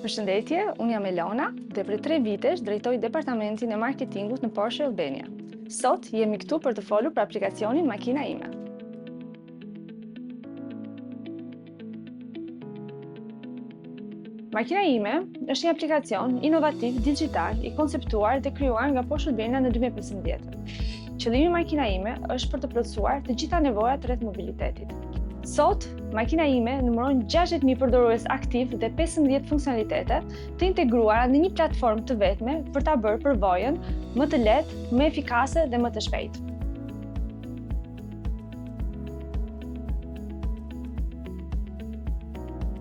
Përshëndetje, unë jam Elona dhe për 3 vitesh drejtoj departamentin e marketingut në Porsche Albania. Sot jemi këtu për të folur për aplikacionin Makina ime. Makina ime është një aplikacion inovativ digital i konceptuar dhe krijuar nga Porsche Albania në 2015. Qëllimi i Makina ime është për të plotësuar të gjitha nevojat rreth mobilitetit. Sot, Makina ime numëron 60.000 përdorues aktiv dhe 15 funksionalitete të integruara në një platformë të vetme për ta bërë përvojën më të lehtë, më efikase dhe më të shpejtë.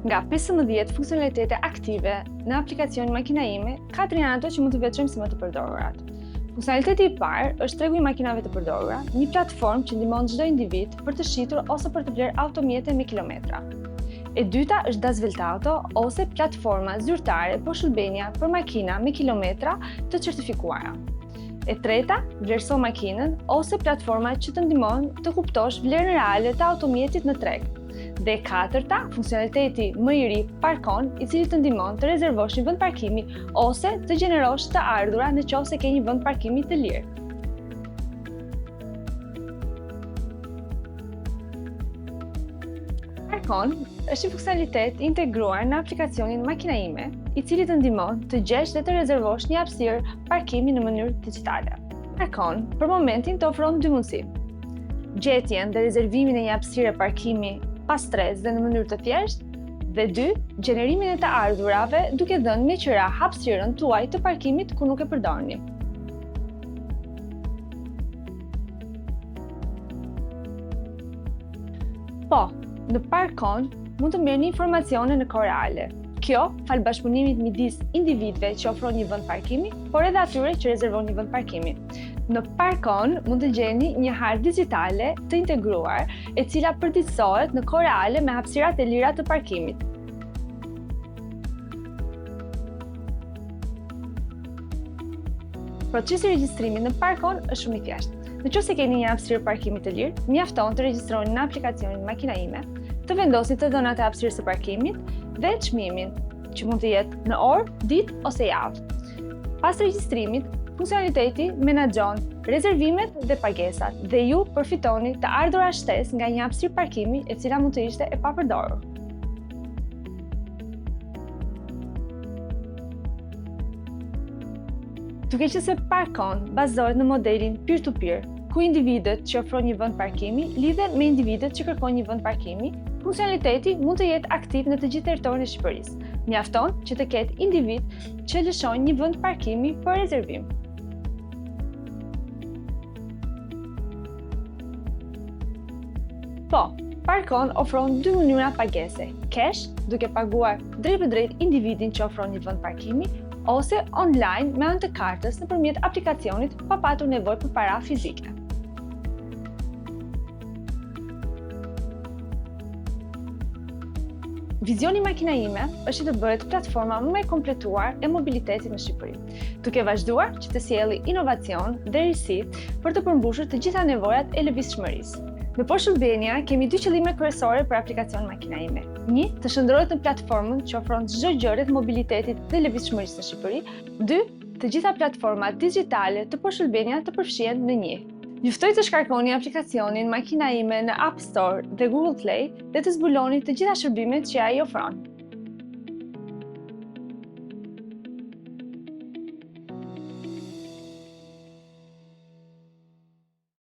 Nga 15 funksionalitete aktive në aplikacionin Makina ime, 4 janë ato që mund të veçojmë si më të përdorurat. Funksionaliteti i parë është tregu i makinave të përdorura, një platformë që ndihmon çdo individ për të shitur ose për të blerë automjete me kilometra. E dyta është Das Welt Auto ose platforma zyrtare Porsche Albania për makina me kilometra të certifikuara. E treta, Vlerëso makinën ose platforma që të ndihmon të kuptosh vlerën reale të automjetit në treg. Dhe e katërta, funksionaliteti më i ri Parkon, i cili të ndihmon të rezervosh një vend parkimi ose të gjenerosh të ardhura në qoftë se ke një vend parkimi të lirë. Parkon është një funksionalitet integruar në aplikacionin Makina ime, i cili të ndihmon të gjesh dhe të rezervosh një hapësirë parkimi në mënyrë digjitale. Parkon për momentin të ofron 2 mundësi: gjetjen dhe rezervimin e një hapësire parkimi pa stres dhe në mënyrë të thjeshtë, dhe 2, gjenerimin e të ardhurave duke dhënë me qira hapësirën tuaj të parkimit ku nuk e përdorni. Po, në Parkon mund të merrni informacione në kohë reale. Kjo fal bashkëpunimit midis individëve që ofron një vend parkimi, por edhe atyre që rezervon një vend parkimi. Në Parkon mund të gjeni një hartë digjitale të integruar, e cila përditësohet në kohë reale me hapësirat e lira të parkimit. Procesi i regjistrimit në Parkon është shumë i thjeshtë. Nëse keni një hapësirë parkimi të lirë, mjafton të regjistroni në aplikacionin Makina ime, të vendosni të dhënat e hapësirës së parkimit dhe çmimin, që mund të jetë në orë, ditë ose javë. Pas regjistrimit, funksionaliteti menaxhon rezervimet dhe pagesat dhe ju përfitoni të ardhura shtesë nga një hapësirë parkimi e cila mund të ishte e papërdorur. Duke që se Parkon bazohet në modelin peer-to-peer, ku individët që ofron një vend parkimi lidhen me individët që kërkojnë një vend parkimi, funksionaliteti mund të jetë aktiv në të gjithë territorin e Shqipërisë. Mjafton që të ketë individ që lëshojnë një vend parkimi për rezervim. Po, Parkon ofron 2 mënyra pagese: cash, duke paguar drejt për drejt individin që ofron një vend parkimi, ose online me anë të kartës nëpërmjet aplikacionit pa patur nevojë për para fizike. Vizioni Makina ime është që të bëhet platforma më e kompletuar e mobilitetit në Shqipëri, duke vazhduar që të sjellë inovacion dhe risi për të përmbushur të gjitha nevojat e lëvizshmërisë. Në Porsche Albania kemi 2 qëllime kryesore për aplikacionin Makina ime. 1, të shndërrohet në platformën që ofron çdo gjë rreth mobilitetit dhe lëvizshmërisë në Shqipëri. 2, të gjitha platformat digjitale të Porsche Albania të përfshihen në një. Juftoj të shkarkoni aplikacionin Makina ime në App Store dhe Google Play dhe të zbuloni të gjitha shërbimet që ai ofron.